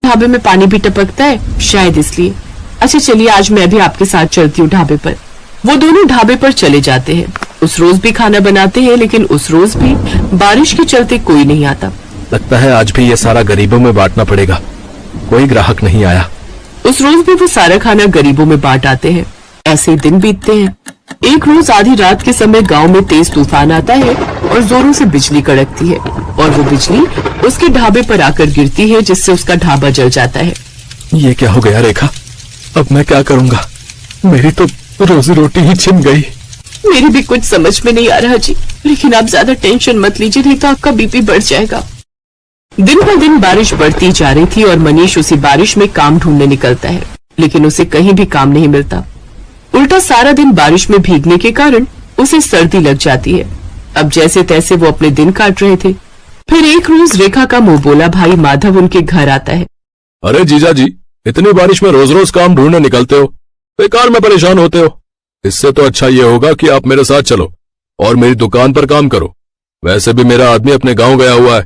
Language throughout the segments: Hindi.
ढाबे में पानी भी टपकता है, शायद इसलिए। अच्छा चलिए, आज मैं भी आपके साथ चलती हूँ ढाबे पर। वो दोनों ढाबे पर चले जाते हैं। उस रोज भी खाना बनाते हैं, लेकिन उस रोज भी बारिश के चलते कोई नहीं आता। लगता है आज भी ये सारा गरीबों में बांटना पड़ेगा, कोई ग्राहक नहीं आया। उस रोज भी वो सारा खाना गरीबों में बांट आते हैं। ऐसे ही दिन बीतते हैं। एक रोज आधी रात के समय गांव में तेज तूफान आता है और जोरों से बिजली कड़कती है और वो बिजली उसके ढाबे पर आकर गिरती है, जिससे उसका ढाबा जल जाता है। ये क्या हो गया रेखा? अब मैं क्या करूंगा? मेरी तो रोजी रोटी ही छिन गई। मेरी भी कुछ समझ में नहीं आ रहा जी, लेकिन आप ज्यादा टेंशन मत लीजिए, नहीं तो आपका बीपी बढ़ जाएगा। दिन पर दिन बारिश बढ़ती जा रही थी और मनीष उसी बारिश में काम ढूंढने निकलता है, लेकिन उसे कहीं भी काम नहीं मिलता। उल्टा सारा दिन बारिश में भीगने के कारण उसे सर्दी लग जाती है। अब जैसे तैसे वो अपने दिन काट रहे थे। फिर एक रोज रेखा का मुंह बोला भाई माधव उनके घर आता है। अरे जीजा जी, इतनी बारिश में रोज रोज काम ढूंढने निकलते हो, बेकार में परेशान होते हो। इससे तो अच्छा ये होगा कि आप मेरे साथ चलो और मेरी दुकान पर काम करो। वैसे भी मेरा आदमी अपने गांव गया हुआ है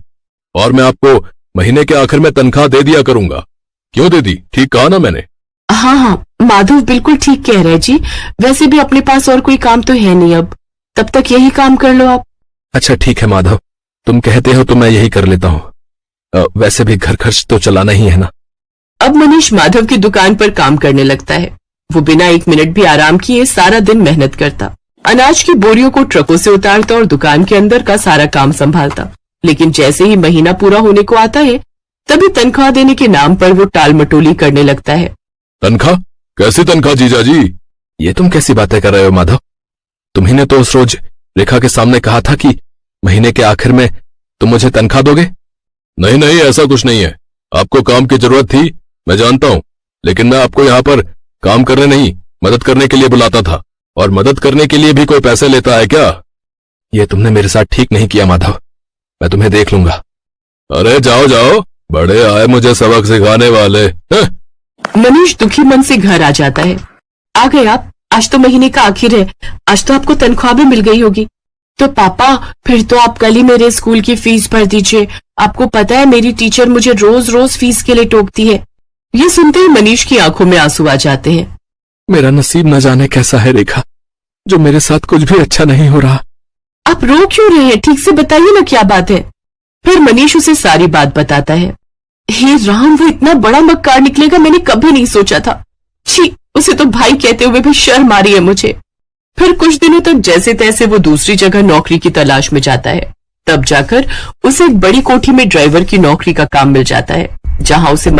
और मैं आपको महीने के आखिर में तनख्वाह दे दिया करूंगा। क्यों दे दी? ठीक कहा ना मैंने? हाँ हाँ, माधव बिल्कुल ठीक कह रहे जी। वैसे भी अपने पास और कोई काम तो है नहीं, अब तब तक यही काम कर लो आप। अच्छा ठीक है माधव, तुम कहते हो तो मैं यही कर लेता हूँ। वैसे भी घर खर्च तो चलाना ही है ना। अब मनीष माधव की दुकान पर काम करने लगता है। वो बिना एक मिनट भी आराम किए सारा दिन मेहनत करता, अनाज की बोरियों को ट्रकों से उतारता और दुकान के अंदर का सारा काम संभालता। लेकिन जैसे ही महीना पूरा होने को आता है, तभी तनख्वाह देने के नाम पर वो टाल मटोली करने लगता है। तनख्वाह? कैसी तनख्वाह जीजा जी? ये तुम कैसी बातें कर रहे हो माधव? तुम्ही ने तो उस रोज रेखा के सामने कहा था कि महीने के आखिर में तुम मुझे तनख्वाह दोगे। नहीं नहीं, ऐसा कुछ नहीं है। आपको काम की जरूरत थी, मैं जानता हूँ, लेकिन मैं आपको यहाँ पर काम करने नहीं, मदद करने के लिए बुलाता था। और मदद करने के लिए भी कोई पैसे लेता है क्या? ये तुमने मेरे साथ ठीक नहीं किया माधव, मैं तुम्हें देख लूंगा। अरे जाओ जाओ, बड़े आए मुझे सबक सिखाने वाले। मनीष दुखी मन से घर आ जाता है। आ गए आप? आज तो महीने का आखिर है, आज तो आपको तनख्वाह भी मिल गई होगी। तो पापा फिर तो आप कल ही मेरे स्कूल की फीस भर दीजिए। आपको पता है मेरी टीचर मुझे रोज रोज फीस के लिए टोकती है। ये सुनते ही मनीष की आंखों में आंसू आ जाते हैं। मेरा नसीब न जाने कैसा है रेखा, जो मेरे साथ कुछ भी अच्छा नहीं हो रहा। आप रो क्यों रहे हैं? ठीक से बताइए ना क्या बात है। फिर मनीष उसे सारी बात बताता है। हे राम, वो इतना बड़ा मक्कार निकलेगा मैंने कभी नहीं सोचा था। छी, उसे तो भाई कहते हुए भी शर्म आ रही है मुझे। फिर कुछ दिनों तक जैसे तैसे वो दूसरी जगह नौकरी की तलाश में जाता है। तब जाकर उसे एक बड़ी कोठी में ड्राइवर की नौकरी का काम मिल जाता है, जहां उसे